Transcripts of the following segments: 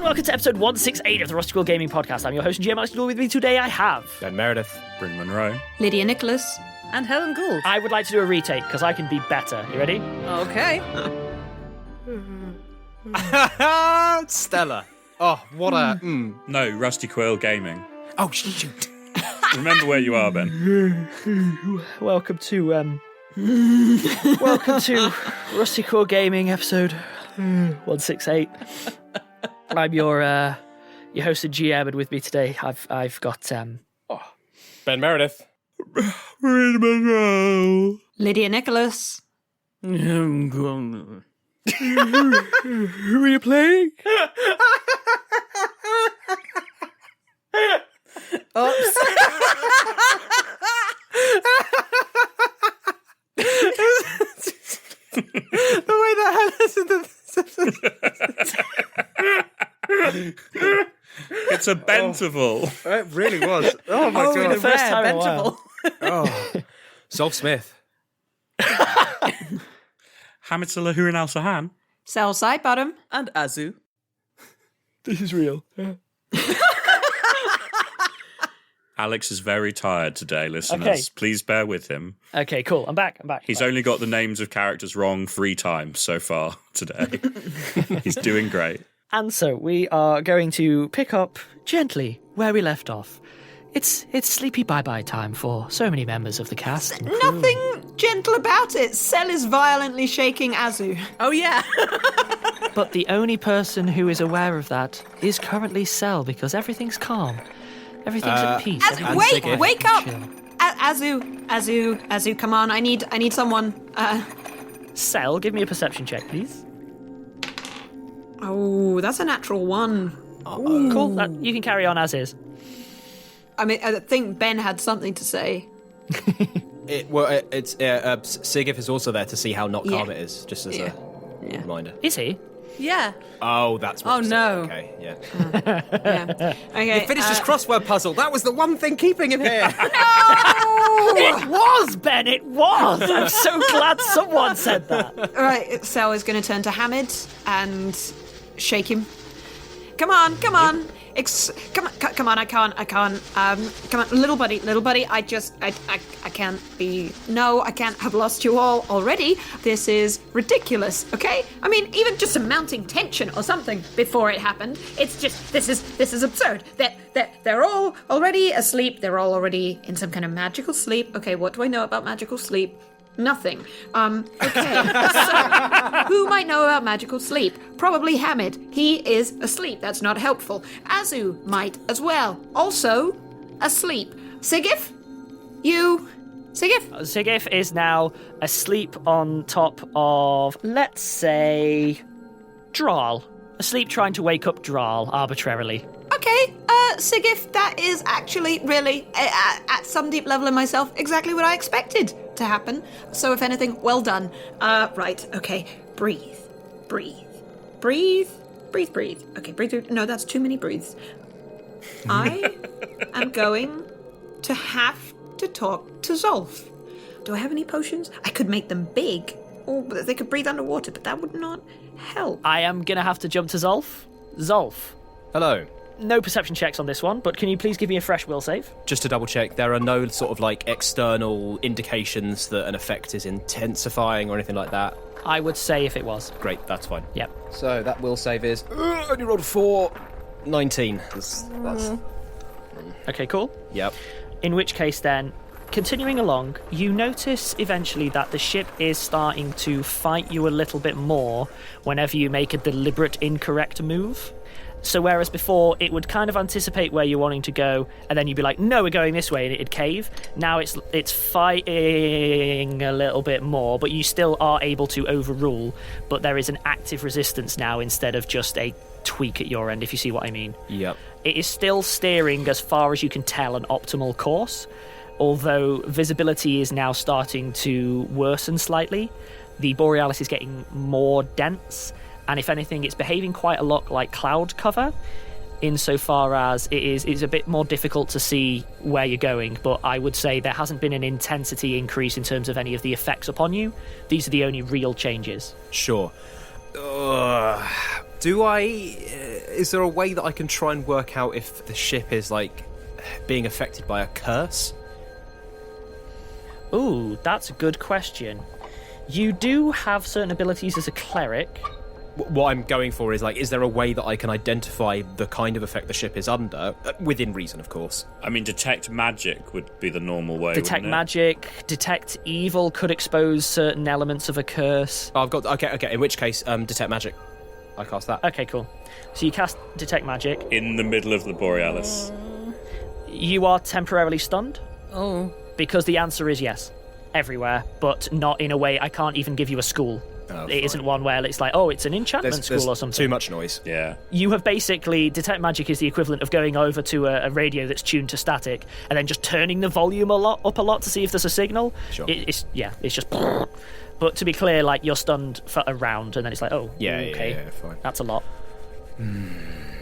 welcome to episode 168 of the Rusty Quill Gaming Podcast. I'm your host and GM Alex. With me today I have... Ben Meredith. Bryn Monroe. Lydia Nicholas. And Helen Gould. I would like to do a retake, because I can be better. You ready? Okay. Stella. Oh, what a... No, Rusty Quill Gaming. Oh, shoot. Remember where you are, Ben. Welcome to Rusty Quill Gaming episode 168. I'm your host and GM, and with me today I've got Ben Meredith. Bryn Monroe. Lydia Nicholas. Who are you playing? Oops. The way that It's a Bentival. It really was. Oh, my God. the first time in a while. Oh. Zolf Smith. Hamid Salahu and Elsa Han. Cell side bottom. And Azu. This is real. Alex is very tired today, listeners. Okay. Please bear with him. Okay, cool. I'm back. He's only got the names of characters wrong 3 times so far today. He's doing great. And so we are going to pick up gently where we left off. It's sleepy bye-bye time for so many members of the cast. Nothing gentle about it. Cell is violently shaking Azu. Oh, yeah. But the only person who is aware of that is currently Cell, because everything's calm. Everything's at peace. Wake up! Azu, come on. I need someone. Cell, give me a perception check, please. Oh, that's a natural 1. Cool. You can carry on as is. I mean, I think Ben had something to say. Sigif is also there to see how not calm it is, just as a reminder. Is he? Yeah. Oh, that's what Oh, no. Okay, yeah. Yeah. Okay. He finished his crossword puzzle. That was the one thing keeping him here. It was, Ben, it was! I'm so glad someone said that. All right, Cell is going to turn to Hamid and shake him. Come on. Come on, I can't. Come on, little buddy, I can't be, no, I can't have lost you all already. This is ridiculous, okay? I mean, even just some mounting tension or something before it happened. It's just, this is absurd. They're all already asleep. They're all already in some kind of magical sleep. Okay, what do I know about magical sleep? Nothing. Okay. So, who might know about magical sleep? Probably Hamid. He is asleep. That's not helpful. Azu might as well. Also asleep. Sigif? Sigif? Sigif is now asleep on top of, let's say, Draal. Asleep trying to wake up Draal arbitrarily. Okay, Sigif, that is actually really, at some deep level in myself, exactly what I expected to happen. So if anything, well done. Right, okay, breathe. Okay, breathe. No, that's too many breathes. I am going to have to talk to Zolf. Do I have any potions? I could make them big. Or they could breathe underwater, but that would not help. I am going to have to jump to Zolf. Zolf. Hello. No perception checks on this one, but can you please give me a fresh will save? Just to double check, there are no sort of like external indications that an effect is intensifying or anything like that? I would say if it was. Great, that's fine. Yep. So that will save is only rolled 4, 19. That's Okay, cool. Yep. In which case then, continuing along, you notice eventually that the ship is starting to fight you a little bit more whenever you make a deliberate incorrect move. So whereas before it would kind of anticipate where you're wanting to go, and then you'd be like, no, we're going this way, and it'd cave. Now it's fighting a little bit more, but you still are able to overrule, but there is an active resistance now instead of just a tweak at your end, if you see what I mean. Yep. It is still steering, as far as you can tell, an optimal course, although visibility is now starting to worsen slightly. The Borealis is getting more dense, and if anything, it's behaving quite a lot like cloud cover, insofar as it's a bit more difficult to see where you're going, but I would say there hasn't been an intensity increase in terms of any of the effects upon you. These are the only real changes. Sure. Do I... Is there a way that I can try and work out if the ship is, like, being affected by a curse? Ooh, that's a good question. You do have certain abilities as a cleric. What I'm going for is, like, is there a way that I can identify the kind of effect the ship is under, within reason, of course? I mean, detect magic would be the normal way. Detect wouldn't it? magic, detect evil could expose certain elements of a curse. Oh, I've got... Okay, in which case, detect magic. I cast that. Okay, cool. So you cast detect magic. In the middle of the Borealis. You are temporarily stunned, Oh. because the answer is yes. Everywhere, but not in a way I can't even give you a school. Oh, It isn't one where it's like, oh, it's an enchantment There's school or something. too much noise. Yeah. You have basically, detect magic is the equivalent of going over to a radio that's tuned to static and then just turning the volume up a lot to see if there's a signal. Sure. It's just... But to be clear, like, you're stunned for a round and then it's like, oh, okay, Yeah, fine. that's a lot.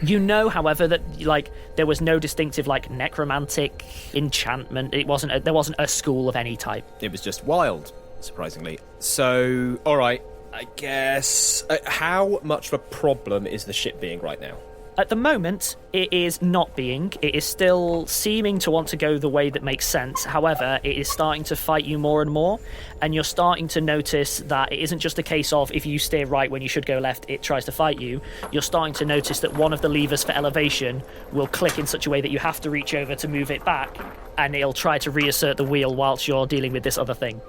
You know, however, that, like, there was no distinctive, like, necromantic enchantment. There wasn't a school of any type. It was just wild, surprisingly. So, all right, I guess... how much of a problem is the ship being right now? At the moment, it is not being. It is still seeming to want to go the way that makes sense. However, it is starting to fight you more and more, and you're starting to notice that it isn't just a case of if you steer right when you should go left, it tries to fight you. You're starting to notice that one of the levers for elevation will click in such a way that you have to reach over to move it back, and it'll try to reassert the wheel whilst you're dealing with this other thing.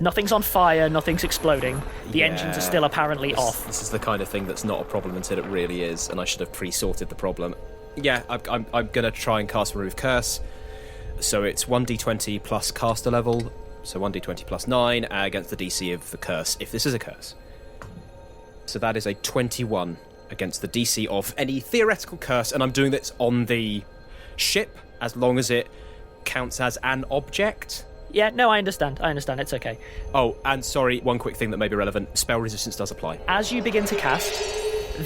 Nothing's on fire, nothing's exploding. The engines are still apparently off. This is the kind of thing that's not a problem until it really is, and I should have pre-sorted the problem. Yeah, I'm going to try and cast Remove Curse. So it's 1d20 plus caster level, so 1d20 plus 9 against the DC of the curse, if this is a curse. So that is a 21 against the DC of any theoretical curse, and I'm doing this on the ship, as long as it counts as an object. Yeah, no, I understand, it's okay. Oh, and sorry, one quick thing that may be relevant. Spell resistance does apply. As you begin to cast,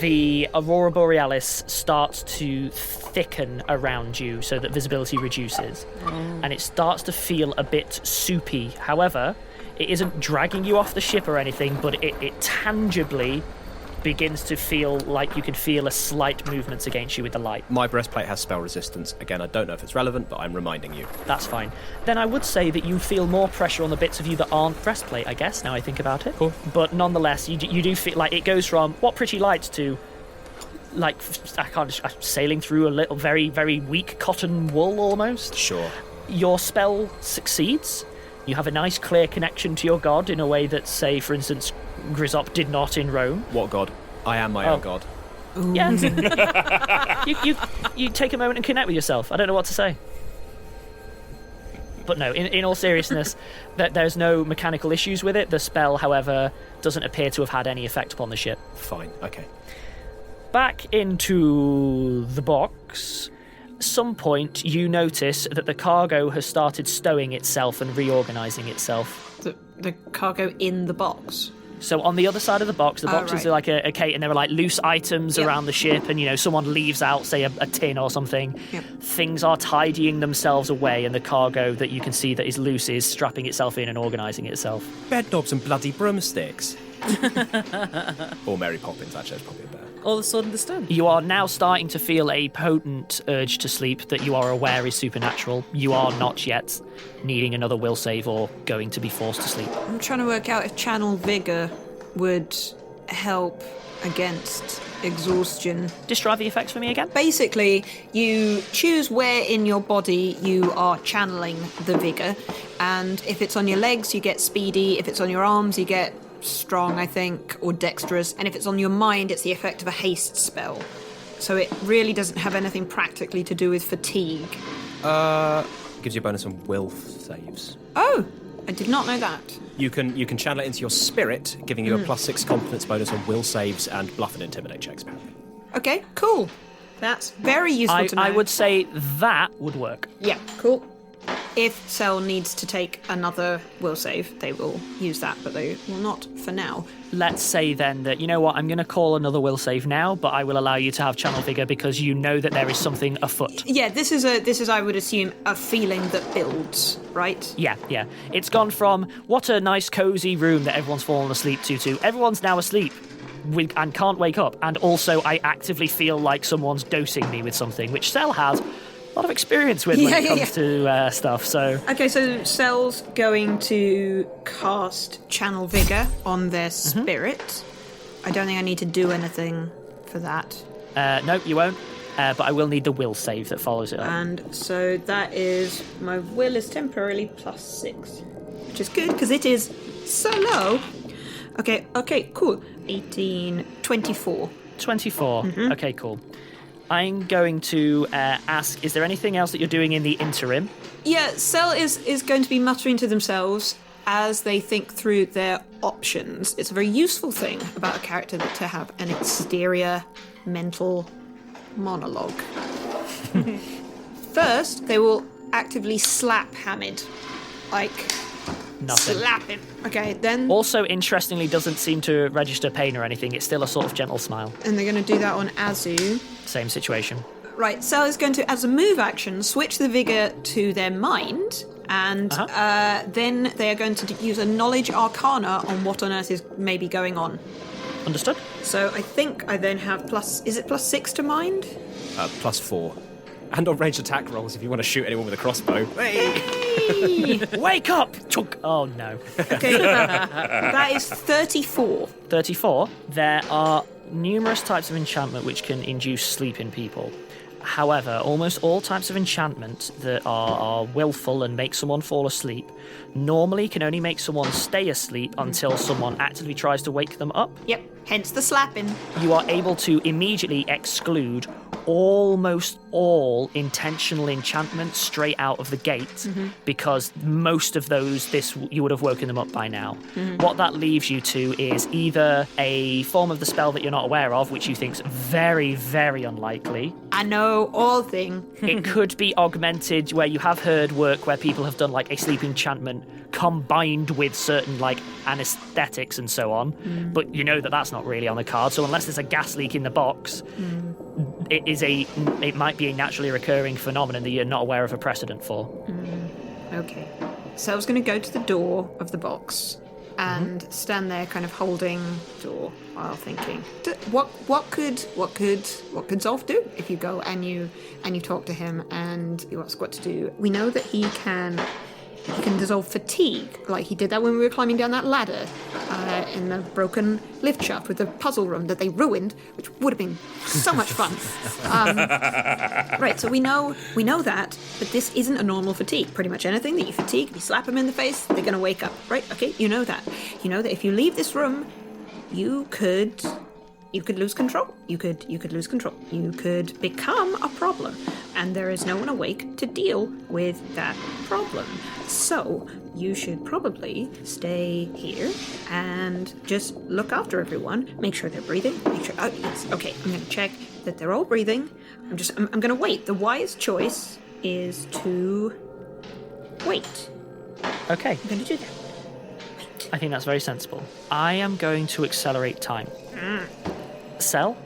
the Aurora Borealis starts to thicken around you so that visibility reduces. And it starts to feel a bit soupy. However, it isn't dragging you off the ship or anything, but it tangibly begins to feel like you can feel a slight movements against you with the light. My breastplate has spell resistance. Again, I don't know if it's relevant, but I'm reminding you. That's fine. Then I would say that you feel more pressure on the bits of you that aren't breastplate, I guess, now I think about it. Cool. But nonetheless, you do feel like it goes from what pretty light to, like, sailing through a little very, very weak cotton wool almost. Sure. Your spell succeeds. You have a nice clear connection to your god in a way that, say, for instance, Grizzop did not in Rome. What god? I am my own god. Yeah. you take a moment and connect with yourself. I don't know what to say. But no, in all seriousness, there's no mechanical issues with it. The spell, however, doesn't appear to have had any effect upon the ship. Fine, okay. Back into the box, some point you notice that the cargo has started stowing itself and reorganising itself. The cargo in the box. So on the other side of the boxes right. are like a cage, and there are like loose items Yep. around the ship, and someone leaves out, say, a tin or something. Yep. Things are tidying themselves away, and the cargo that you can see that is loose is strapping itself in and organising itself. Bed knobs and bloody broomsticks. Or Mary Poppins, actually, that's probably a better. All of a sudden, the stone. You are now starting to feel a potent urge to sleep that you are aware is supernatural. You are not yet needing another will save or going to be forced to sleep. I'm trying to work out if Channel Vigor would help against exhaustion. Describe the effects for me again. Basically, you choose where in your body you are channeling the vigor, and if it's on your legs, you get speedy. If it's on your arms, you get strong, I think, or dexterous, and if it's on your mind, it's the effect of a haste spell. So it really doesn't have anything practically to do with fatigue. Gives you a bonus on will saves. Oh, I did not know that. You can channel it into your spirit, giving you a +6 confidence bonus on will saves and bluff and intimidate checks, apparently. Okay, cool. That's very useful to know. I would say that would work. Yeah, cool. If Cell needs to take another will save, they will use that, but they will not for now. Let's say then that, you know what, I'm going to call another will save now, but I will allow you to have Channel Vigor because you know that there is something afoot. Yeah, this is I would assume a feeling that builds, right? Yeah. It's gone from what a nice cozy room that everyone's fallen asleep to everyone's now asleep. and can't wake up, and also I actively feel like someone's dosing me with something, which Cell has a lot of experience with when it comes to stuff, so... Okay, so Cell's going to cast Channel Vigor on their spirit. I don't think I need to do anything for that. No, you won't, but I will need the will save that follows it up. And so that is... My will is temporarily +6, which is good, because it is so low. Okay, cool. 18, 24. 24. Okay, cool. I'm going to ask, is there anything else that you're doing in the interim? Yeah, Cell is going to be muttering to themselves as they think through their options. It's a very useful thing about a character to have an exterior mental monologue. First, they will actively slap Hamid. Like... Nothing. Slap him. Okay, then... Also, interestingly, doesn't seem to register pain or anything. It's still a sort of gentle smile. And they're going to do that on Azu. Same situation. Right, Cell is going to, as a move action, switch the vigor to their mind, and then they are going to use a knowledge arcana on what on earth is maybe going on. Understood? So I think I then have is it +6 to mind? +4. And on ranged attack rolls if you want to shoot anyone with a crossbow. Hey! Wake up! Chunk! Oh, no. Okay, that is 34. 34. There are numerous types of enchantment which can induce sleep in people. However, almost all types of enchantment that are willful and make someone fall asleep normally can only make someone stay asleep until someone actively tries to wake them up. Yep, hence the slapping. You are able to immediately exclude almost all intentional enchantment straight out of the gate because most of those, you would have woken them up by now. What that leaves you to is either a form of the spell that you're not aware of, which you think's very, very unlikely. I know all thing. It could be augmented, where you have heard work where people have done like a sleep enchantment combined with certain like anesthetics and so on, but you know that that's not really on the card. So unless there's a gas leak in the box, it might be a naturally recurring phenomenon that you're not aware of a precedent for. Okay. So I was going to go to the door of the box and stand there kind of holding the door while thinking, what could Zolf do if you go and you talk to him and you ask what to do? We know that he can dissolve fatigue, like he did that when we were climbing down that ladder in the broken lift shaft with the puzzle room that they ruined, which would have been so much fun. Right, so we know that, but this isn't a normal fatigue. Pretty much anything that you fatigue, if you slap them in the face, they're going to wake up, right? Okay, you know that. You know that if you leave this room, you could lose control. You could lose control. You could become a problem, and there is no one awake to deal with that problem. So you should probably stay here and just look after everyone. Make sure they're breathing. Make sure. Oh yes. Okay. I'm going to check that they're all breathing. I'm going to wait. The wise choice is to wait. Okay. I'm going to do that. Wait. I think that's very sensible. I am going to accelerate time. Cell.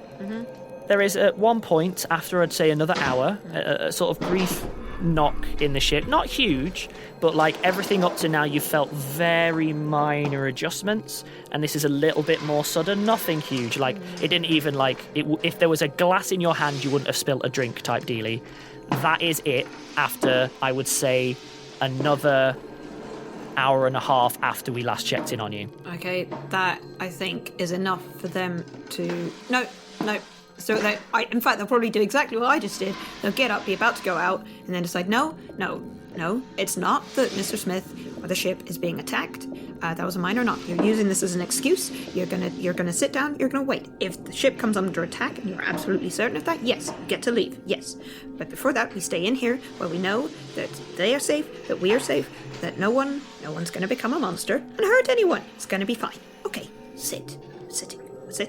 There is at one point, after I'd say another hour, a sort of brief knock in the ship. Not huge, but like everything up to now you felt very minor adjustments, and this is a little bit more sudden. Nothing huge. Like it didn't even if there was a glass in your hand you wouldn't have spilt a drink type dealy. That is it after, I would say, another hour and a half after we last checked in on you. Okay, that I think is enough for them to... No. So in fact, they'll probably do exactly what I just did. They'll get up, be about to go out, and then decide, no, it's not that Mr. Smith or the ship is being attacked. That was a minor knock. You're using this as an excuse. You're gonna sit down. You're gonna wait. If the ship comes under attack and you're absolutely certain of that, yes, you get to leave. Yes, but before that, we stay in here where we know that they are safe, that we are safe, that no one's gonna become a monster and hurt anyone. It's gonna be fine. Okay, sitting.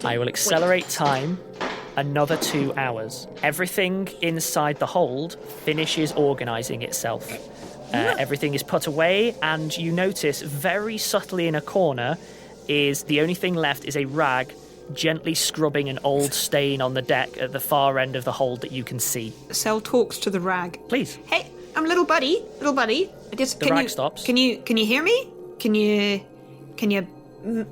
I will accelerate time another 2 hours. Everything inside the hold finishes organising itself. Everything is put away, and you notice very subtly in a corner is the only thing left is a rag gently scrubbing an old stain on the deck at the far end of the hold that you can see. Cell talks to the rag. Please. Hey, I'm little buddy. The rag stops. Can you hear me? Can you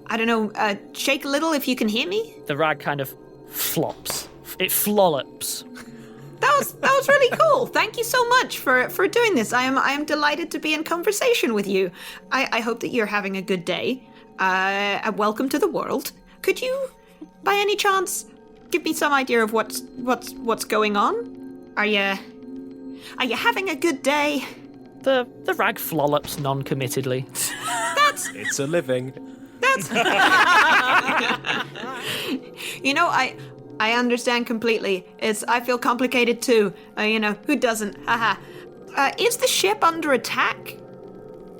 I don't know, shake a little if you can hear me? The rag kind of flops. It flollops. That was really cool. Thank you so much for doing this. I am delighted to be in conversation with you. I hope that you're having a good day. Welcome to the world. Could you, by any chance, give me some idea of what's going on? Are you having a good day? The rag flollops non-committedly. It's a living. That's I understand completely. I feel complicated too. Who doesn't? Haha. Is the ship under attack?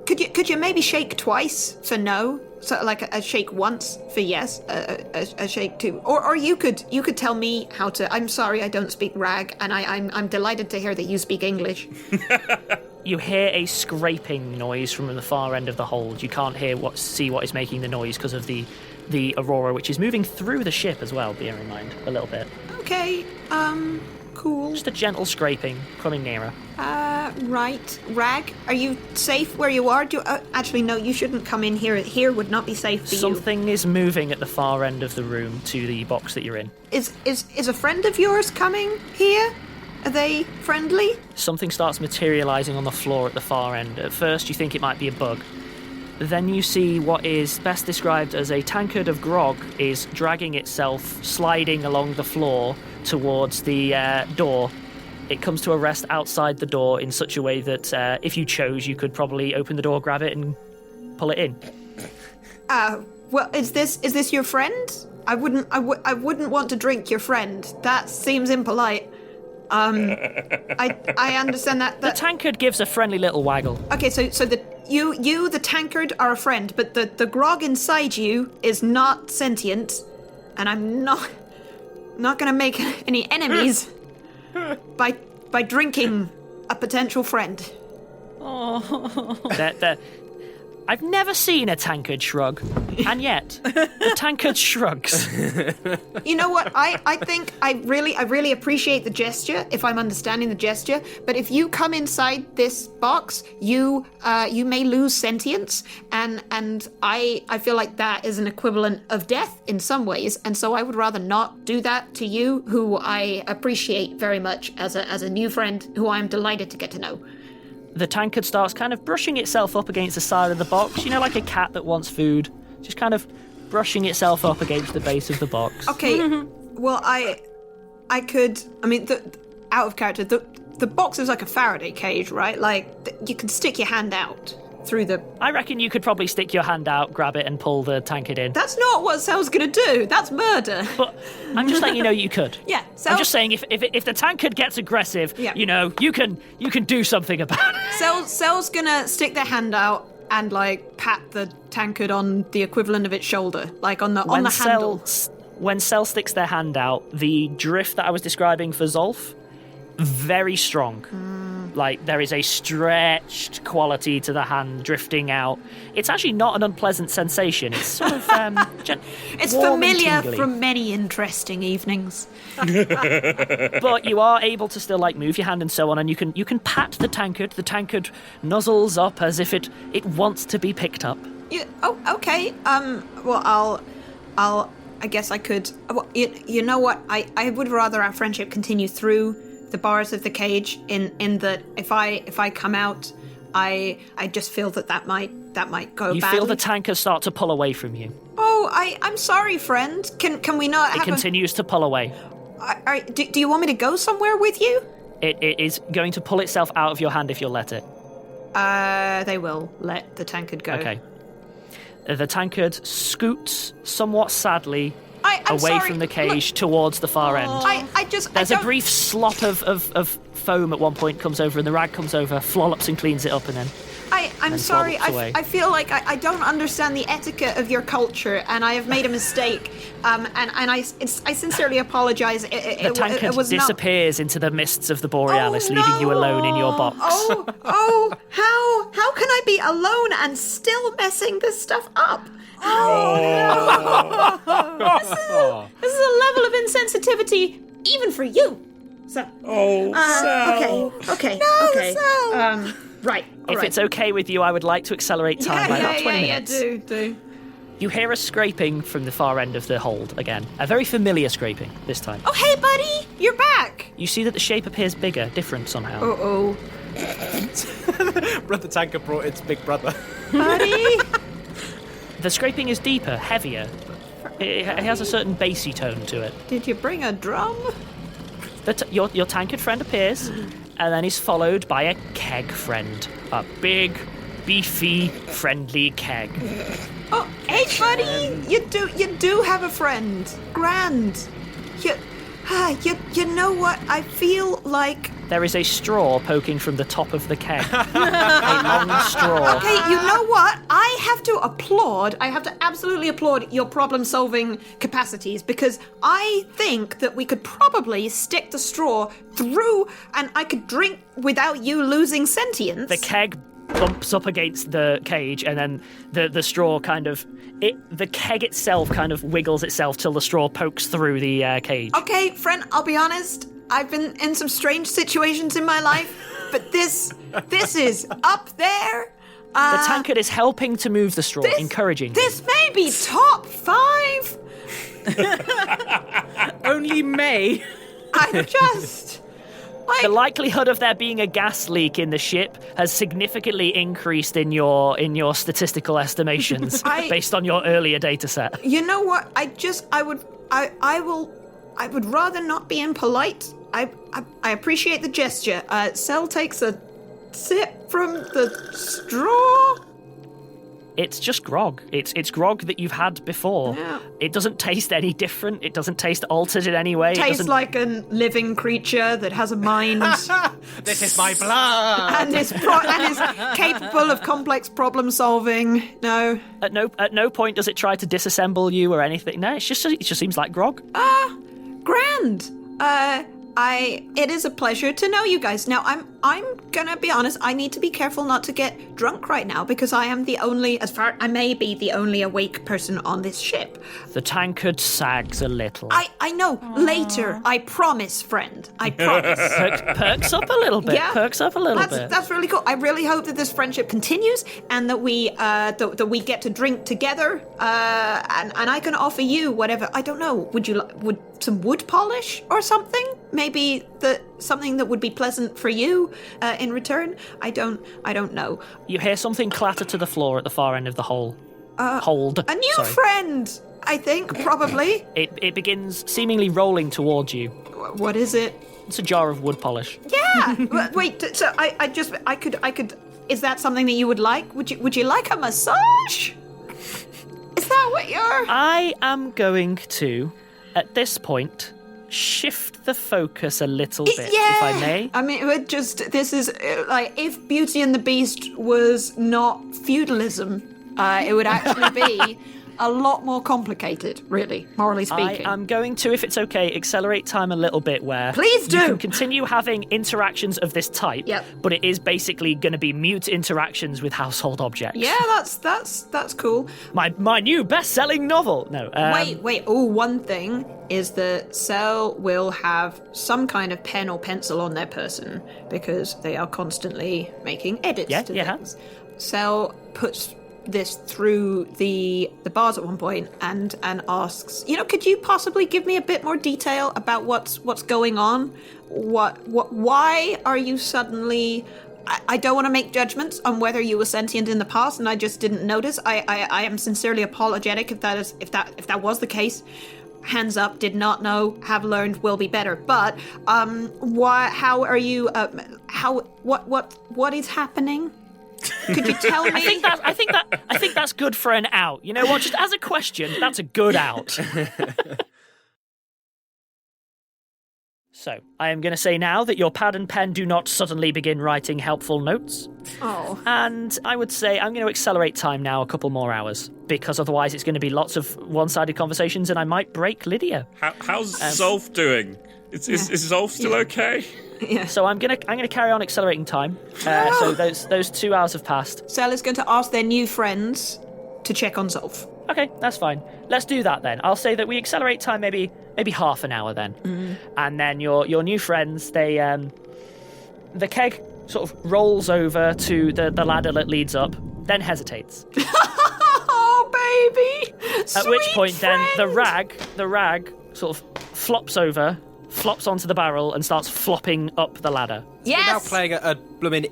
Could you maybe shake twice for no? So like a shake once for yes, a shake two, or you could tell me how to. I'm sorry, I don't speak rag, and I'm delighted to hear that you speak English. You hear a scraping noise from the far end of the hold. You can't see what is making the noise because of the aurora, which is moving through the ship as well. Bear in mind a little bit. Okay. Cool. Just a gentle scraping coming nearer. Right. Rag, are you safe where you are? Actually, no, you shouldn't come in here. Here would not be safe for you. Something is moving at the far end of the room to the box that you're in. Is a friend of yours coming here? Are they friendly? Something starts materializing on the floor at the far end. At first, you think it might be a bug. Then you see what is best described as a tankard of grog is dragging itself, sliding along the floor towards the door. It comes to a rest outside the door in such a way that if you chose, you could probably open the door, grab it, and pull it in. Well, is this your friend? I wouldn't want to drink your friend. That seems impolite. I understand that. The tankard gives a friendly little waggle. Okay, so you the tankard are a friend, but the grog inside you is not sentient, and I'm not gonna make any enemies by drinking a potential friend. Oh. I've never seen a tankard shrug, and yet the tankard shrugs. You know what? I think I really appreciate the gesture, if I'm understanding the gesture. But if you come inside this box, you may lose sentience, and I feel like that is an equivalent of death in some ways, and so I would rather not do that to you, who I appreciate very much as a new friend who I am delighted to get to know. The tankard starts kind of brushing itself up against the side of the box, like a cat that wants food, just kind of brushing itself up against the base of the box. Okay, well, I could, out of character, the box is like a Faraday cage, right? Like, you can stick your hand out through the... I reckon you could probably stick your hand out, grab it, and pull the tankard in. That's not what Sel's gonna do. That's murder. But I'm just letting you know you could. Yeah, I'm just saying if the tankard gets aggressive, yeah. You can do something about it. Sel's gonna stick their hand out and pat the tankard on the equivalent of its shoulder, on the handle. When Sel sticks their hand out, the drift that I was describing for Zolf, very strong. There is a stretched quality to the hand drifting out. It's actually not an unpleasant sensation. It's sort of it's warm familiar and tingly. from many interesting evenings. But you are able to still move your hand and so on, and you can pat the tankard. The tankard nuzzles up as if it wants to be picked up. Okay. Well, I guess I could. Well, you know what? I would rather our friendship continue through the bars of the cage, in that if I come out, I just feel that might go badly. You feel the tankard start to pull away from you. Oh, I'm sorry, friend. Can we not have It continues to pull away. Do you want me to go somewhere with you? It is going to pull itself out of your hand if you'll let it. They will let the tankard go. Okay. The tankard scoots somewhat sadly I'm away sorry. from the cage towards the far end. There's a brief slop of foam at one point comes over, and the rag comes over, flollops and cleans it up, and then I'm sorry. Away. I feel like I don't understand the etiquette of your culture, and I have made a mistake. And I sincerely apologize. The tankard was disappears into the mists of the Borealis, leaving you alone in your box. How can I be alone and still messing this stuff up? This is a level of insensitivity even for you. So. Okay. Right. If it's okay with you, I would like to accelerate time by about 20 minutes. Do. You hear a scraping from the far end of the hold again. A very familiar scraping this time. Oh, hey, buddy! You're back! You see that the shape appears bigger, different somehow. Uh-oh. Brother Tanker brought its big brother. Buddy! The scraping is deeper, heavier. It has a certain bassy tone to it. Did you bring a drum? Your tankard friend appears, and then he's followed by a keg friend. A big, beefy, friendly keg. Oh, hey, buddy! You do have a friend. Grand. You know what? I feel like... There is a straw poking from the top of the keg. A long straw. Okay, you know what? I have to absolutely applaud your problem-solving capacities, because I think that we could probably stick the straw through and I could drink without you losing sentience. The keg bumps up against the cage, and then the straw the keg itself kind of wiggles itself till the straw pokes through the cage. Okay, friend, I'll be honest. I've been in some strange situations in my life, but this is up there. The tankard is helping to move the straw, encouraging. This may be top 5. Only May. I'm just... The likelihood of there being a gas leak in the ship has significantly increased in your statistical estimations based on your earlier data set. You know what? I would rather not be impolite. I appreciate the gesture. Cell takes a sip from the straw. It's just grog. It's grog that you've had before. Yeah. It doesn't taste any different. It doesn't taste altered in any way. Tastes like a living creature that has a mind. This is my blood! and is capable of complex problem solving. No. At no point does it try to disassemble you or anything. No, it just seems like grog. Grand. It is a pleasure to know you guys. Now, I'm gonna be honest, I need to be careful not to get drunk right now, because I am I may be the only awake person on this ship. The tankard sags a little. I know. Later. I promise, friend. I promise. Perks up a little bit. Yeah. Perks up a little bit. That's really cool. I really hope that this friendship continues, and that we get to drink together, and I can offer you whatever. I don't know. Would some wood polish or something? Maybe something that would be pleasant for you in return. I don't know. You hear something clatter to the floor at the far end of the hold. A new friend, I think, probably. It begins seemingly rolling towards you. What is it? It's a jar of wood polish. Yeah. Wait. So I could. Is that something that you would like? Would you like a massage? Is that what you're? I am going to, at this point, shift the focus a little bit, if I may. I mean, this is like if Beauty and the Beast was not feudalism, it would actually be a lot more complicated, really, morally speaking. I am going to, if it's okay, accelerate time a little bit where Please do! You can continue having interactions of this type, Yep. but it is basically going to be mute interactions with household objects. Yeah, that's cool. My new best-selling novel. No. Wait. Oh, one thing is that Cell will have some kind of pen or pencil on their person, because they are constantly making edits to things. Cell puts this through the bars at one point and asks, could you possibly give me a bit more detail about what's going on? Why are you suddenly... I don't want to make judgments on whether you were sentient in the past and I just didn't notice. I am sincerely apologetic if that was the case. Hands up, did not know, have learned, will be better. But how are you what is happening? Could you tell me? I think that's good for an out. You know what? Just as a question, that's a good out. So, I am going to say now that your pad and pen do not suddenly begin writing helpful notes. Oh. And I would say I'm going to accelerate time now a couple more hours, because otherwise it's going to be lots of one-sided conversations and I might break Lydia. How's Zolf doing? Is Zolf still okay? Yeah. So I'm gonna carry on accelerating time. So those 2 hours have passed. Cell is going to ask their new friends to check on Zolf. Okay, that's fine. Let's do that then. I'll say that we accelerate time maybe half an hour then. Mm-hmm. And then your new friends, they the keg sort of rolls over to the ladder that leads up, then hesitates. Oh, baby! At which point, then the rag sort of flops over, flops onto the barrel, and starts flopping up the ladder. Yes. We're now playing a blooming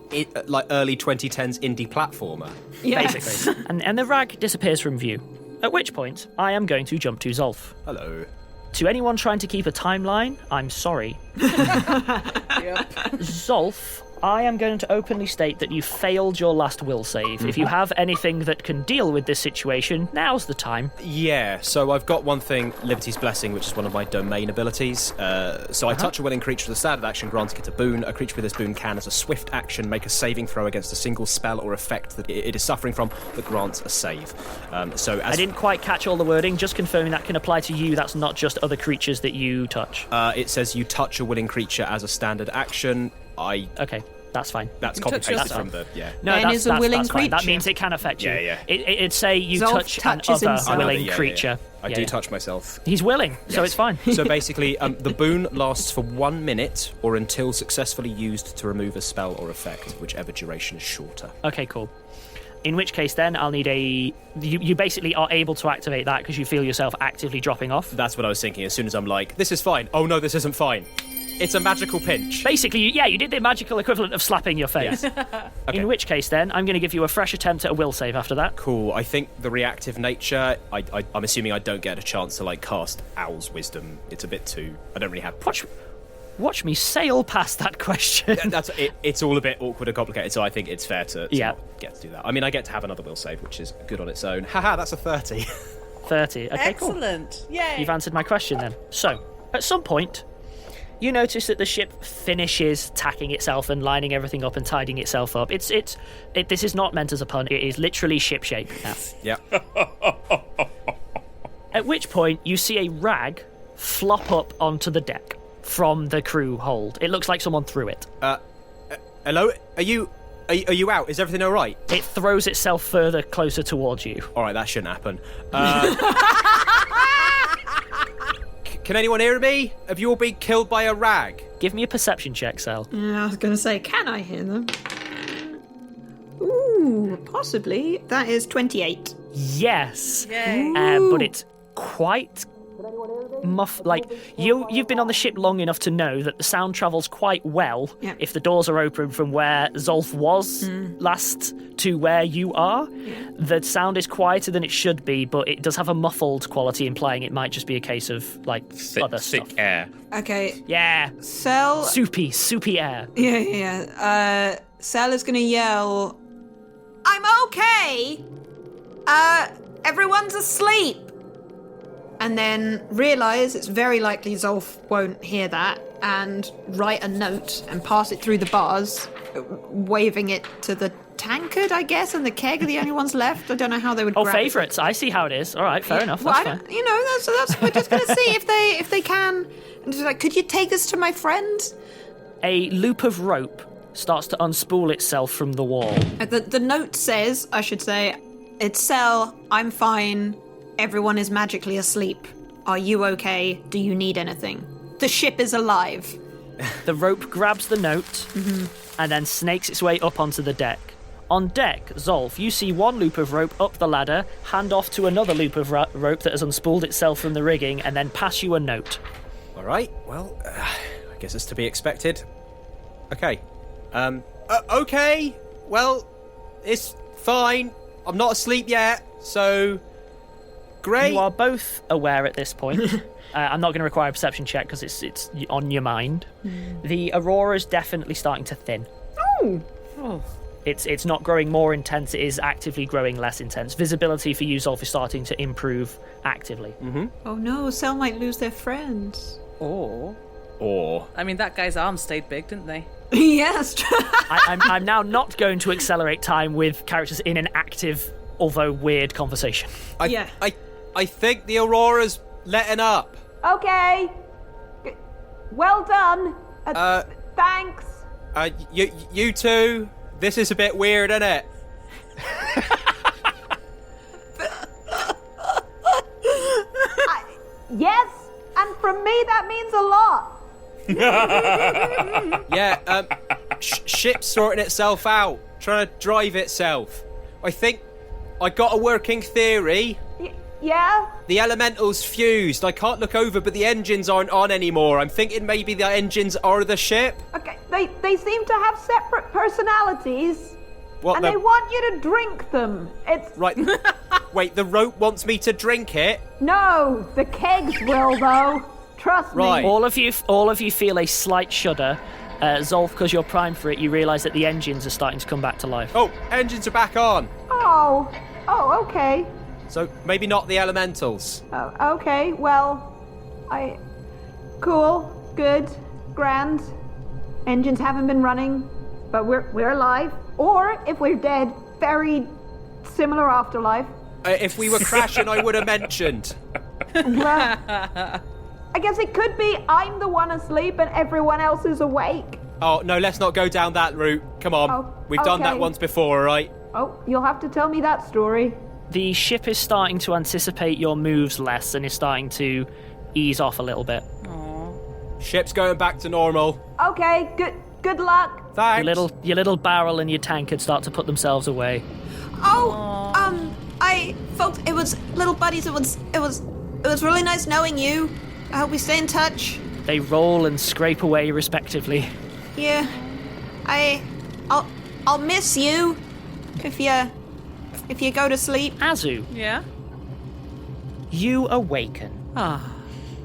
like early 2010s indie platformer. Yes. Basically. And the rag disappears from view. At which point, I am going to jump to Zolf. Hello. To anyone trying to keep a timeline, I'm sorry. Zolf, I am going to openly state that you failed your last will save. If you have anything that can deal with this situation, now's the time. Yeah, so I've got one thing, Liberty's Blessing, which is one of my domain abilities. So I touch a willing creature with a standard action, granting it a boon. A creature with this boon can, as a swift action, make a saving throw against a single spell or effect that it is suffering from that grants a save. I didn't quite catch all the wording, just confirming that can apply to you, that's not just other creatures that you touch. It says you touch a willing creature as a standard action. Okay, that's fine. That's You copy touch pasted yourself. from the No, Ben that's, is a that's, willing that's fine. That creature. means it can affect you. Yeah. It'd say you Zolf touch an touches other himself. willing creature. I Yeah, do yeah. touch myself. He's willing, so it's fine. So basically, the boon lasts for 1 minute or until successfully used to remove a spell or effect, whichever duration is shorter. Okay, cool. In which case, then, I'll need You basically are able to activate that because you feel yourself actively dropping off. That's what I was thinking. As soon as I'm like, this is fine. Oh no, this isn't fine. It's a magical pinch. Basically, you did the magical equivalent of slapping your face. Okay. In which case, then, I'm going to give you a fresh attempt at a will save after that. Cool. I think the reactive nature, I'm assuming I don't get a chance to, like, cast Owl's Wisdom. It's a bit too... I don't really have... Watch me sail past that question. It's all a bit awkward and complicated, so I think it's fair to Yeah. not get to do that. I mean, I get to have another will save, which is good on its own. Haha, that's a 30. 30. Okay, cool. Excellent. Yay. You've answered my question then. So, at some point, you notice that the ship finishes tacking itself and lining everything up and tidying itself up. This is not meant as a pun. It is literally shipshape now. Yeah. At which point, you see a rag flop up onto the deck from the crew hold. It looks like someone threw it. Hello? Are you out? Is everything all right? It throws itself further closer towards you. All right, that shouldn't happen. Can anyone hear me? Have you all been killed by a rag? Give me a perception check, Sel. Yeah, I was going to say, can I hear them? Ooh, possibly. That is 28. Yes. Yay. But it's quite you've been on the ship long enough to know that the sound travels quite well if the doors are open from where Zolf was last to where you are. The sound is quieter than it should be, but it does have a muffled quality, implying it might just be a case of like other Thick stuff. air. Okay, Yeah, Cell... soupy air. Yeah. Cell is going to yell, I'm okay! Everyone's asleep! And then realise it's very likely Zolf won't hear that and write a note and pass it through the bars, waving it to the tankard, I guess, and the keg are the only ones left. I don't know how they would grab it. Favourites. I see how it is. All right, fair enough. Well, That's I fine. don't, that's we're just going to see if they can. And just like, could you take this to my friend? A loop of rope starts to unspool itself from the wall. The note says, I should say, it's Cell, I'm fine. Everyone is magically asleep. Are you okay? Do you need anything? The ship is alive. The rope grabs the note and then snakes its way up onto the deck. On deck, Zolf, you see one loop of rope up the ladder, hand off to another loop of rope that has unspooled itself from the rigging, and then pass you a note. All right. Well, I guess it's to be expected. Okay. Okay. Well, it's fine. I'm not asleep yet, so... Great. You are both aware at this point. I'm not going to require a perception check because it's on your mind. The aurora's definitely starting to thin. Oh. It's not growing more intense, it is actively growing less intense. Visibility for you, Zolf, is starting to improve actively. Oh no, Cell might lose their friends. Or, Or... I mean, that guy's arms stayed big, didn't they? Yes. I'm now not going to accelerate time with characters in an active, although weird, conversation. I think the Aurora's letting up. Okay. Well done. Thanks. You two, this is a bit weird, isn't it? Yes, and from me that means a lot. Yeah, ship's sorting itself out, trying to drive itself. I think I got a working theory. Yeah? The elemental's fused. I can't look over, but the engines aren't on anymore. I'm thinking maybe the engines are the ship. Okay, they seem to have separate personalities. What And they want you to drink them. It's... Right. Wait, the rope wants me to drink it? No, the kegs will, though. Trust Right. me. All of you feel a slight shudder. Zolf, because you're primed for it, you realise that the engines are starting to come back to life. Oh, engines are back on. Oh, okay. So maybe not the elementals. Oh, okay, well, Cool, good, grand. Engines haven't been running, but we're alive. Or, if we're dead, very similar afterlife. If we were crashing, I would have mentioned. Well, I guess it could be I'm the one asleep and everyone else is awake. Oh, no, let's not go down that route. Come on. Oh, We've done that okay. once before, all right? Oh, you'll have to tell me that story. The ship is starting to anticipate your moves less and is starting to ease off a little bit. Ship's going back to normal. Okay, good luck. Thanks. Your little barrel and your tankard start to put themselves away. Folks, it was little buddies. It was really nice knowing you. I hope we stay in touch. They roll and scrape away respectively. Yeah, I'll miss you if you go to sleep. Azu, Yeah? you awaken. Ah.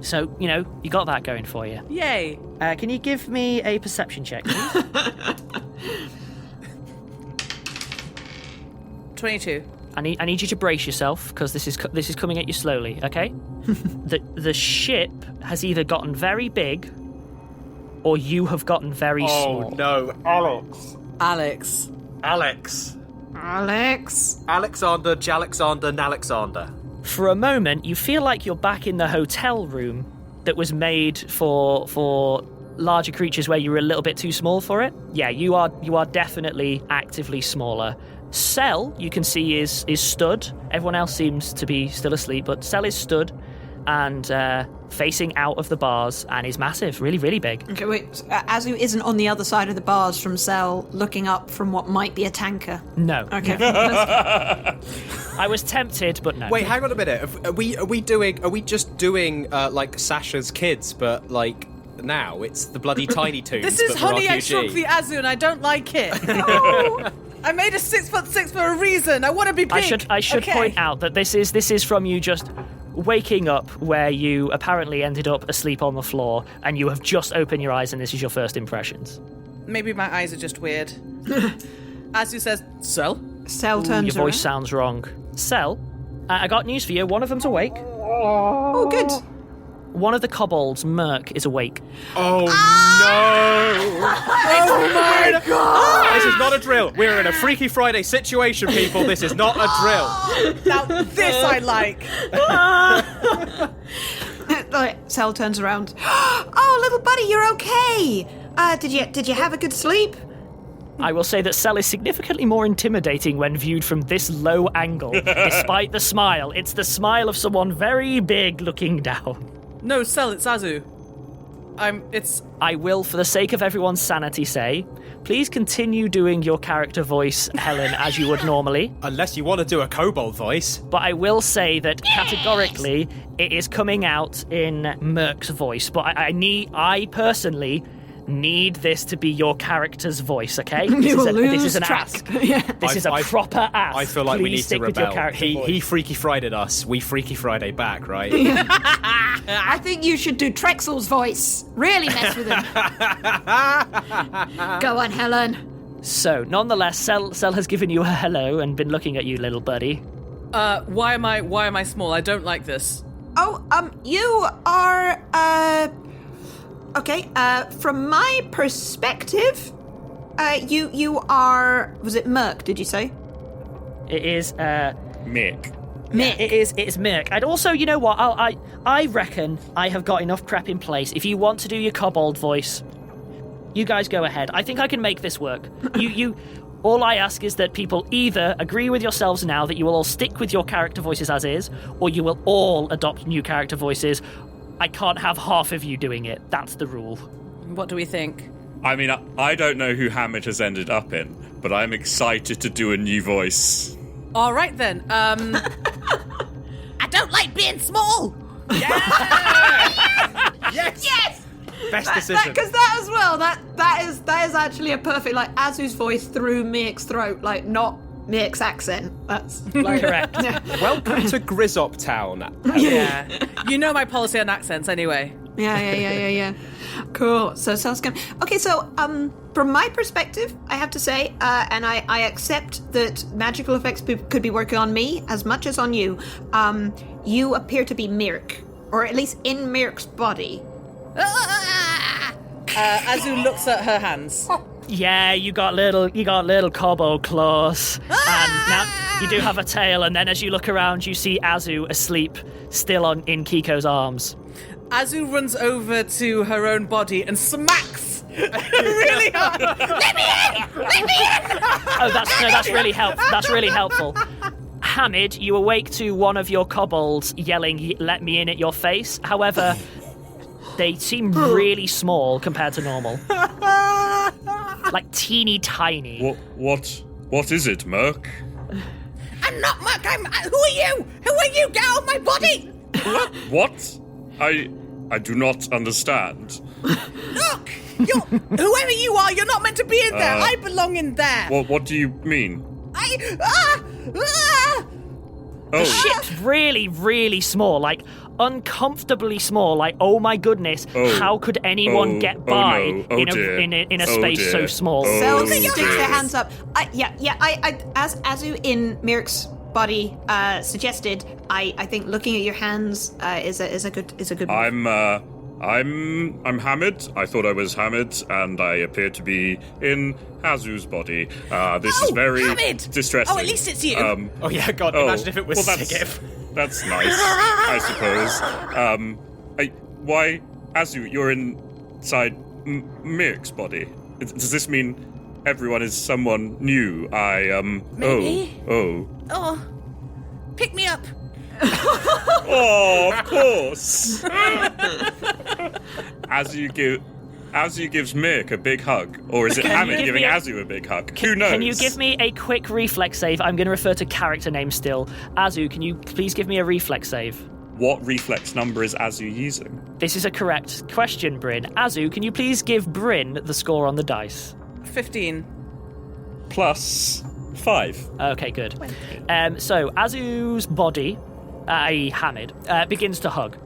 So, you got that going for you. Yay. Can you give me a perception check, please? 22. I need you to brace yourself because this is coming at you slowly. Okay? The ship has either gotten very big, or you have gotten very small. Oh, no. Alex. Alexander, Jalexander, Nalexander. For a moment, you feel like you're back in the hotel room that was made for larger creatures where you were a little bit too small for it. Yeah, you are definitely actively smaller. Cell, you can see, is stood. Everyone else seems to be still asleep, but Cell is stood and facing out of the bars and is massive, really, really big. Okay, wait. Azu isn't on the other side of the bars from Cell, looking up from what might be a tanker. No. Okay. I was tempted, but no. Wait, hang on a minute. Are we just doing like Sasha's kids, but like now it's the bloody Tiny Toons? This is but for Honey, I RPG. Shrunk the Azu and I don't like it. I made a 6'6" for a reason. I want to be big. I should Okay. point out that this is from you just waking up where you apparently ended up asleep on the floor and you have just opened your eyes and this is your first impressions. Maybe my eyes are just weird. Azu says, so? Cell turns Your voice around. sounds wrong. Cell, I got news for you. One of them's awake. Oh, good. One of the kobolds, Merc, is awake. Oh no! Oh my god! This is not a drill. We're in a Freaky Friday situation, people. This is not a drill. Now this I like. Cell turns around. Oh, little buddy, you're okay. Did you have a good sleep? I will say that Cell is significantly more intimidating when viewed from this low angle, despite the smile. It's the smile of someone very big looking down. No, Cell, it's Azu. I will, for the sake of everyone's sanity, say, please continue doing your character voice, Helen, as you would normally. Unless you want to do a kobold voice. But I will say that categorically, it is coming out in Merc's voice. But I personally need this to be your character's voice, okay? This is an ask. Yeah. This is a proper ask. I feel like Please we need to stick with your rebel. character He voice. Freaky Friday'd us. We Freaky Friday back, right? I think you should do Trexel's voice. Really mess with him. Go on, Helen. So, nonetheless, Cell has given you a hello and been looking at you, little buddy. Why am I small? I don't like this. Oh, you are, okay, from my perspective, you are, was it Merc, did you say? It is, Mick. Mick. It's Merc. And also, you know what? I reckon I have got enough prep in place. If you want to do your kobold voice, you guys go ahead. I think I can make this work. You. All I ask is that people either agree with yourselves now that you will all stick with your character voices as is, or you will all adopt new character voices. I can't have half of you doing it. That's the rule. What do we think? I mean, I don't know who Hamid has ended up in, but I'm excited to do a new voice. All right then. I don't don't like being small. Yes! Best decision. Because that as well, that is actually a perfect, like, Azu's voice through Mick's throat, like, not Mick's accent. That's like, Correct. Welcome to Grizzop Town. Yeah. You know my policy on accents anyway. Yeah. Cool. So sounds good. Okay, so from my perspective, I have to say, and I accept that magical effects could be working on me as much as on you. You appear to be Mirk, or at least in Mirk's body. Azu looks at her hands. Yeah, you got little kobold claws, and now you do have a tail. And then as you look around, you see Azu asleep, still in Kiko's arms. Azu runs over to her own body and smacks really hard. Let me in! Oh, that's really helpful. That's really helpful. Hamid, you awake to one of your kobolds yelling, "Let me in" at your face. However, they seem really small compared to normal. Like teeny tiny. What is it, Merc? I'm not Mark. Who are you? Who are you? Get out of my body! What? I do not understand. Look! Whoever you are, you're not meant to be in there. I belong in there. What do you mean? The ship's really, really small, like uncomfortably small. Like, oh my goodness, how could anyone get by in a space so small? So sticks their hands up. As Azu in Mirk's body suggested, I think looking at your hands is a good move. I'm Hamid. I thought I was Hamid, and I appear to be in Azu's body. This is very Hamid! distressing. Oh, at least it's you. Oh yeah, God! Imagine if it was Sigif. That's nice, I suppose. Why, Azu? You're inside Mirk's body. Does this mean everyone is someone new? Maybe. Oh, Pick me up. Oh, of course. Azu gives Mirk a big hug, or is it Hamid giving Azu a big hug? Who knows? Can you give me a quick reflex save? I'm going to refer to character names still. Azu, can you please give me a reflex save? What reflex number is Azu using? This is a correct question, Bryn. Azu, can you please give Bryn the score on the dice? 15. Plus 5. Okay, good. So Azu's body, Hamid, begins to hug.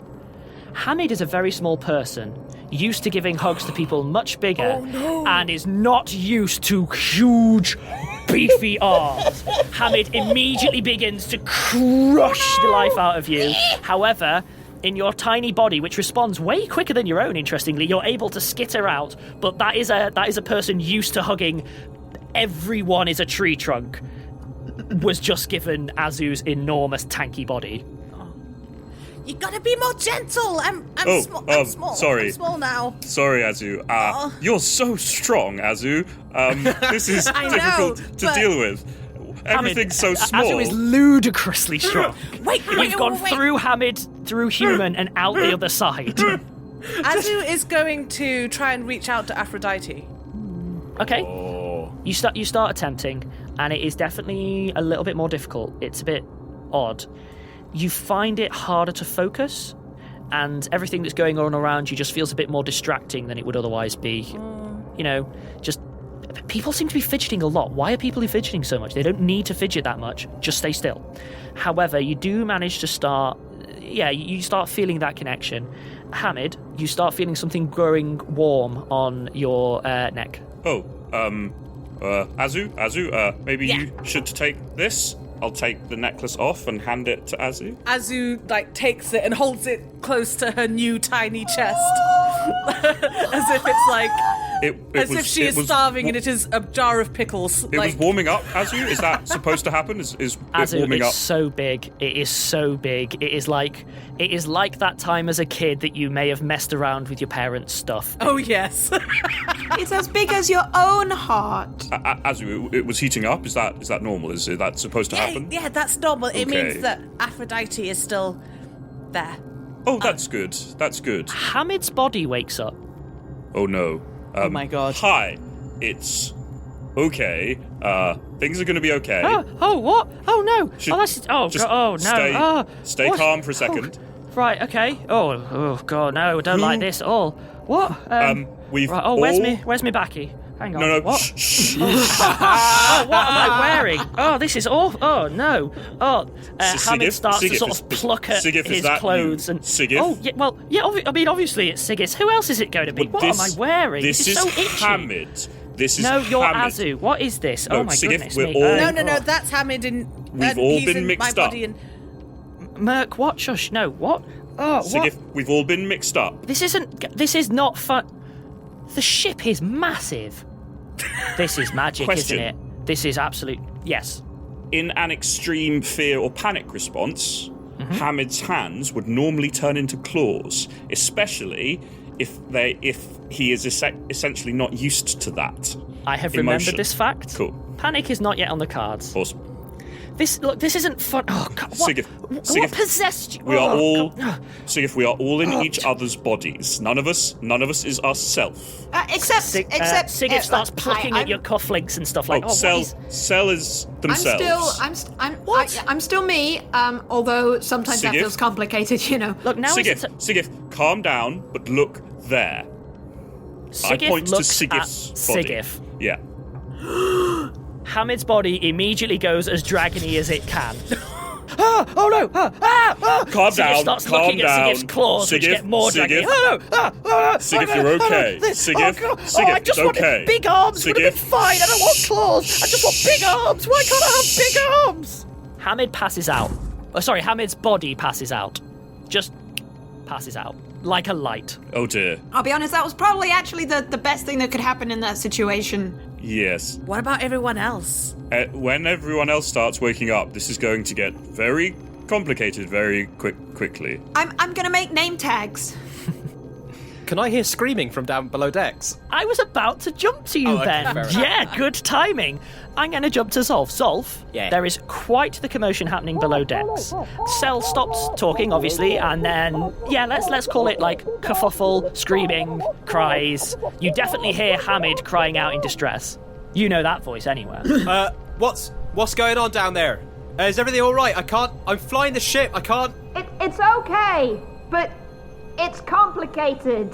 Hamid is a very small person, used to giving hugs to people much bigger, and is not used to huge, beefy arms. Hamid immediately begins to crush the life out of you. However, in your tiny body, which responds way quicker than your own, interestingly, you're able to skitter out, but that is a person used to hugging everyone is a tree trunk, was just given Azu's enormous tanky body. You gotta be more gentle. I'm small. Sorry. I'm small now. Sorry, Azu. You're so strong, Azu. This is difficult to deal with. Everything's so small. Azu is ludicrously strong. Wait, You've gone through Hamid, through human, and out the other side. Azu is going to try and reach out to Aphrodite. Okay. You start attempting, and it is definitely a little bit more difficult. It's a bit odd. You find it harder to focus, and everything that's going on around you just feels a bit more distracting than it would otherwise be. You know, just people seem to be fidgeting a lot. Why are people fidgeting so much? They don't need to fidget that much. Just stay still. However, you do manage to start... Yeah, you start feeling that connection. Hamid, you start feeling something growing warm on your neck. Azu, maybe you should take this. I'll take the necklace off and hand it to Azu. Azu, takes it and holds it close to her new tiny chest. As if it's like... if she is starving and it is a jar of pickles. It was warming up, Azu? Is that supposed to happen? Is Azu, it warming up? It's so big. It is so big. It is like that time as a kid that you may have messed around with your parents' stuff. Oh, yes. It's as big as your own heart. Azu, it was heating up? Is that normal? Is that supposed to happen? Yeah, that's normal. Okay. It means that Aphrodite is still there. Oh, that's good. That's good. Hamid's body wakes up. Oh, no. Oh, my God. Hi, it's okay. Things are going to be okay. Oh, what? Oh, no. Stay calm for a second. Right, okay. Oh, God, no, I don't like this at all. What? We've right, all... where's my backy? Hang on. No, what? shh. Oh, what am I wearing? Oh, this is awful. Oh, no. Oh, Hamid starts to sort of pluck at his clothes. And Sigif? Oh, yeah, well, yeah, obviously it's Sigis. Who else is it going to be? What am I wearing? This is so itchy. Hamid. This is You're Hamid. Azu. What is this? No, oh, my Sigif, goodness we're me. all... No, that's Hamid and... We've all he's been in mixed my up. body and... Merc, what? Shush, no, what? Oh, Sigif, what? we've all been mixed up. This is not fun. The ship is massive. This is magic, Question. isn't it? This is absolute... Yes. In an extreme fear or panic response, Hamid's hands would normally turn into claws, especially if he is essentially not used to that. I have emotion. remembered this fact. Cool. Panic is not yet on the cards. Awesome. This isn't fun. Oh God! What Sigif, possessed you? We are all God. Sigif, we are all in each other's bodies. None of us is ourself. Except Sigif starts plucking at your cufflinks and stuff like. Cell is themselves. I'm still me. Although sometimes that Sigif? feels complicated, you know. Look now. Sigif, calm down, but look there. Sigif I point to looks Sigif's at body. Sigif. Yeah. Hamid's body immediately goes as dragony as it can. Oh no! Calm Sigif down. starts Calm looking down. at Sigif's claws, which Sigif, get more dragony. Sigif, you're okay. Sigif, I just it's okay. want big arms. Would have been Sigif. fine. I don't want claws. I just want big arms. Why can't I have big arms? Hamid passes out. Oh, sorry, Hamid's body passes out. Just passes out like a light. Oh dear. I'll be honest, that was probably actually the best thing that could happen in that situation. Yes. What about everyone else? When everyone else starts waking up, this is going to get very complicated very quickly. I'm gonna make name tags. Can I hear screaming from down below decks? I was about to jump to you, okay, Ben. fair enough. Yeah, good timing. I'm going to jump to Zolf. Zolf, Yeah. there is quite the commotion happening below decks. Cell stops talking, obviously, and then, yeah, let's call it like kerfuffle, screaming, cries. You definitely hear Hamid crying out in distress. You know that voice anywhere. What's going on down there? Is everything all right? I'm flying the ship. I can't. It's okay, but it's complicated.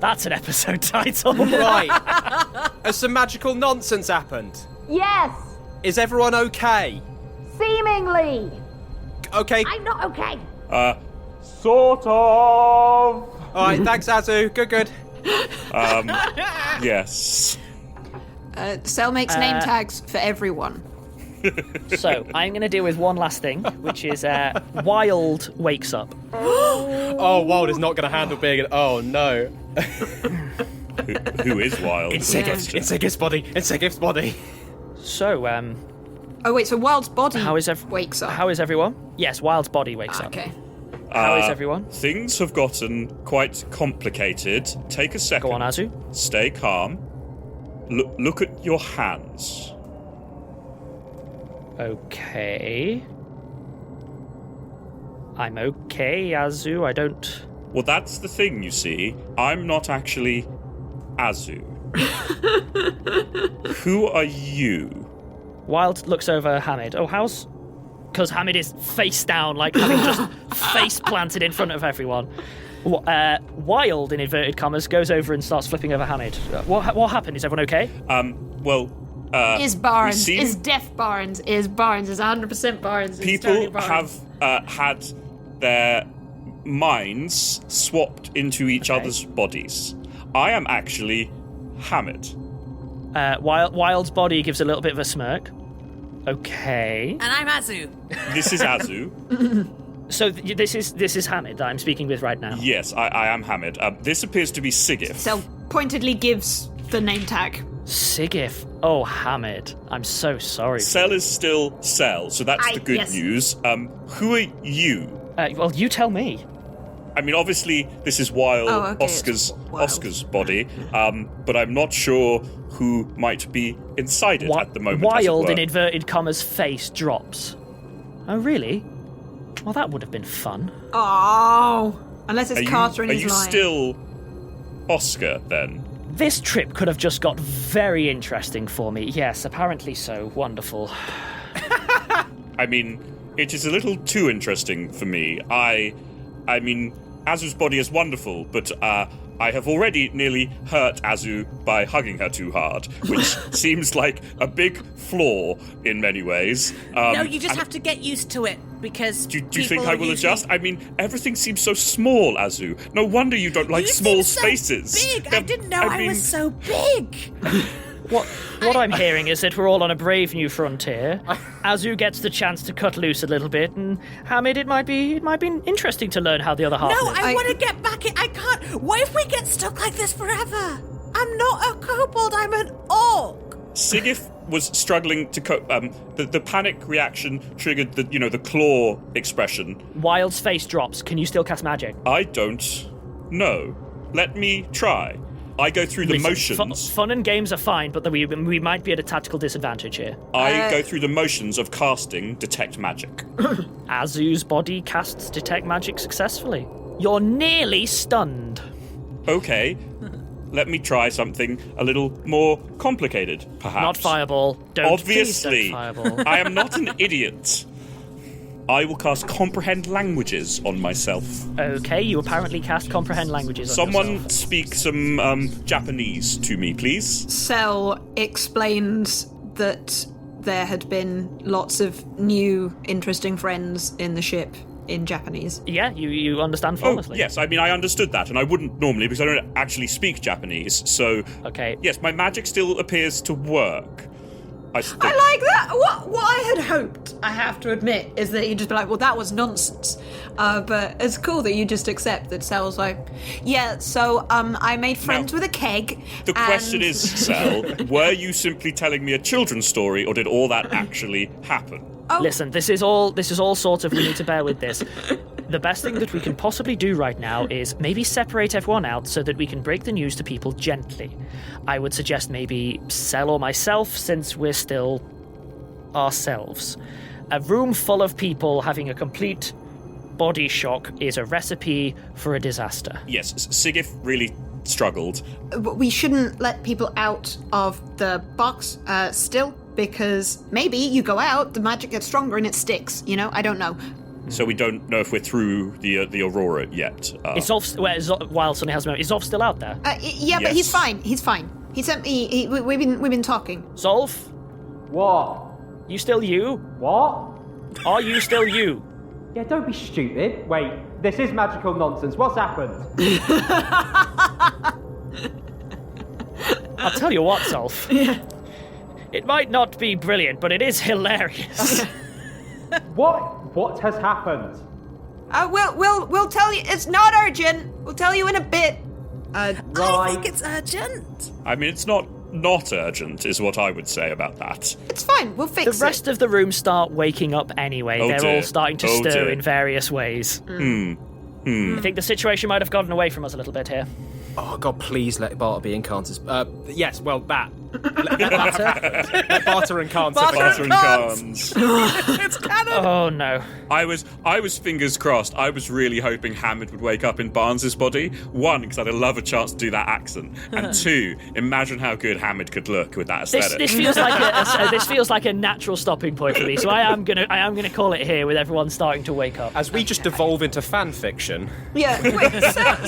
That's an episode title. Right. Has some magical nonsense happened? Yes, Is everyone okay? seemingly. Okay. I'm not okay. Sort of. All right. Thanks, Azu. Good. Yes. Cell makes name tags for everyone. So, I'm going to deal with one last thing, which is Wild wakes up. Oh, Wild is not going to handle being oh no. Who is Wild? It's Sigif's body. It's Sigif's body. So, Oh wait, so Wild's body wakes up. up. How is everyone? Yes, Wild's body wakes up. Okay. How is everyone? Things have gotten quite complicated. Take a second. Go on, Azu. Stay calm. Look at your hands. Okay. I'm okay, Azu. I don't... Well, that's the thing, you see. I'm not actually Azu. Who are you? Wild looks over Hamid. Oh, how's... Because Hamid is face down, like having just face planted in front of everyone. Wild, in inverted commas, goes over and starts flipping over Hamid. What happened? Is everyone okay? Is Barnes. we seem- Is Deaf Barnes. Is Barnes. Is 100% Barnes. Is People totally Barnes. have had their minds swapped into each other's bodies. I am actually Hamid. Wild's body gives a little bit of a smirk. Okay. And I'm Azu. This is Azu. So this is Hamid that I'm speaking with right now. Yes, I am Hamid. This appears to be Sigif. Cell pointedly gives the name tag. Sigif. Oh, Hamid. I'm so sorry. Cell is still Cell, so that's the good yes. news. Who are you? Well, you tell me. I mean, obviously, this is Wild, Oh, okay, Oscar's body, but I'm not sure who might be inside it at the moment. Wild, in inverted commas, face drops. Oh, really? Well, that would have been fun. Oh, unless it's Carter and Are he's you lying. still Oscar then? This trip could have just got very interesting for me. Yes, apparently so. Wonderful. I mean, it is a little too interesting for me. I mean, Azu's body is wonderful, but I have already nearly hurt Azu by hugging her too hard, which seems like a big flaw in many ways. No, you just have to get used to it, because Do you think I will adjust? I mean, everything seems so small, Azu. No wonder you don't like small spaces. Big. I didn't know I was so big. What I'm hearing is that we're all on a brave new frontier. Azu gets the chance to cut loose a little bit, and Hamid, it might be interesting to learn how the other half No, lives. I want to get back in. I can't. What if we get stuck like this forever? I'm not a kobold. I'm an orc. Sigif was struggling to cope. The panic reaction triggered the claw expression. Wild's face drops. Can you still cast magic? I don't know. Let me try. I go through the motions. Fun and games are fine, but we might be at a tactical disadvantage here. I go through the motions of casting Detect Magic. Azu's body casts Detect Magic successfully. You're nearly stunned. Okay. Let me try something a little more complicated, perhaps. Not fireball. Obviously. Please don't fireball. I am not an idiot. I will cast Comprehend Languages on myself. Okay, you apparently cast Comprehend Languages on Someone yourself. speak some Japanese to me, please. Cell explains that there had been lots of new, interesting friends in the ship in Japanese. Yeah, you understand flawlessly. Oh, yes, I mean, I understood that, and I wouldn't normally because I don't actually speak Japanese, so... Okay. Yes, my magic still appears to work. I like that. What I had hoped, I have to admit, is that you'd just be like, well, that was nonsense. But it's cool that you just accept that Cell's like, yeah, so I made friends with a keg. The question is, Cell, were you simply telling me a children's story, or did all that actually happen? Oh. Listen, this is all sort of, we need to bear with this. The best thing that we can possibly do right now is maybe separate everyone out so that we can break the news to people gently. I would suggest maybe Cell or myself, since we're still ourselves. A room full of people having a complete body shock is a recipe for a disaster. Yes, Sigif really struggled. We shouldn't let people out of the box still, because maybe you go out, the magic gets stronger and it sticks, I don't know. So we don't know if we're through the Aurora yet. Is Zolf, while Sonny has a moment, is Zolf still out there? Yeah, but he's fine. He's fine. He sent me. We've been talking. Zolf? What? You still you? What? Are you still you? Yeah, don't be stupid. Wait, this is magical nonsense. What's happened? I'll tell you what, Zolf. Yeah. It might not be brilliant, but it is hilarious. What has happened? We'll tell you. It's not urgent. We'll tell you in a bit. I think it's urgent. I mean, it's not urgent, is what I would say about that. It's fine. We'll fix it. The rest of the room start waking up anyway. Oh, They're dear. all starting to stir in various ways. I think the situation might have gotten away from us a little bit here. Oh, God, please let Barter be in Carn's. Yes, well, Bat. Let Barter and Carn's. Barter and Carns. It's canon. Oh, no. I was fingers crossed. I was really hoping Hamid would wake up in Barnes's body. One, because I'd love a chance to do that accent, and two, imagine how good Hamid could look with that aesthetic. This feels like a natural stopping point for me. So I am gonna call it here with everyone starting to wake up. As we just devolve into fan fiction. Yeah. Wait,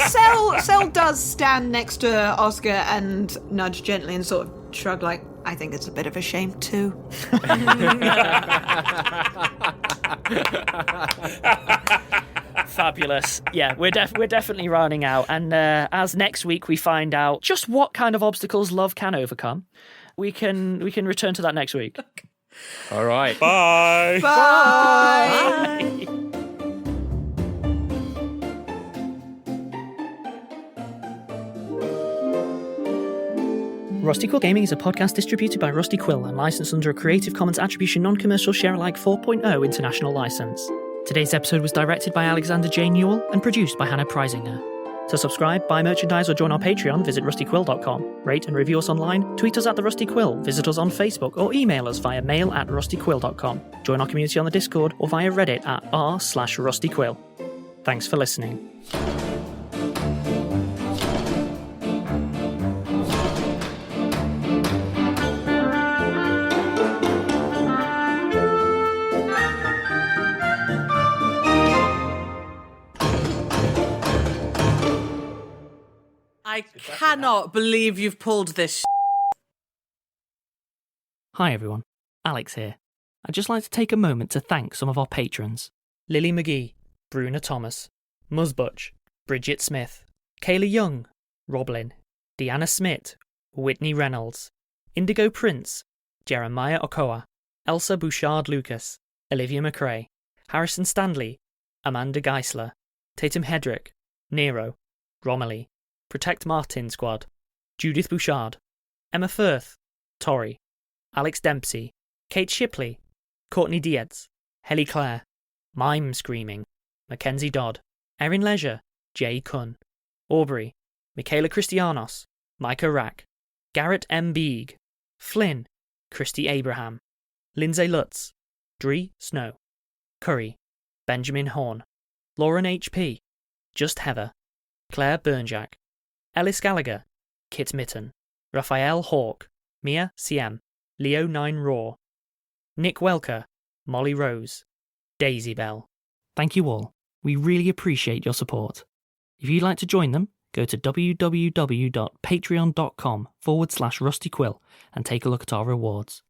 Cell does stand next to Oscar and nudge gently and sort of shrug like, I think it's a bit of a shame too. Fabulous. Yeah, we're definitely running out. And as next week we find out just what kind of obstacles love can overcome, we can return to that next week. All right. Bye. Bye. Rusty Quill Gaming is a podcast distributed by Rusty Quill and licensed under a Creative Commons Attribution Non-Commercial Share-alike 4.0 international license. Today's episode was directed by Alexander J. Newell and produced by Hannah Preisinger. To subscribe, buy merchandise or join our Patreon, visit rustyquill.com. Rate and review us online, tweet us at The Rusty Quill, visit us on Facebook or email us via mail@rustyquill.com. Join our community on the Discord or via Reddit at r/rustyquill. Thanks for listening. I cannot believe you've pulled this. Hi everyone, Alex here. I'd just like to take a moment to thank some of our patrons. Lily Magee, Bruna Thomas, Muzbutch, Bridget Smith, Kayla Young, Roblin, Deanna Smit, Whitney Reynolds, Indigo Prince, Jeremiah Ochoa, Elsa Bouchard-Lukas, Olivia MacRae, Harrison Standley, Amanda Giesler, Tatum Hedrick, Nero, Romilly, Protect Martin Squad, Judith Bouchard, Emma Firth, Tori, Alex Dempsey, Kate Shipley, Courtney Dietz, Helly Clare, Mime Screaming, Mackenzie Dodd, Erin Leisure, Jay Kunn, Aubrey, Michaela Christianos, Micah Rack, Garrett M. Beeg, Flynn, Christy Abraham, Lindsay Lutz, Dree Snow, Curry, Benjamin Horn, Lauren H.P., Just Heather, Claire Burnjack, Ellis Gallagher, Kit Mitten, Raphael Hawke, Mia CM, Leo 9 Raw, Nick Welker, Molly Rose, Daisy Bell. Thank you all. We really appreciate your support. If you'd like to join them, go to www.patreon.com/RustyQuill and take a look at our rewards.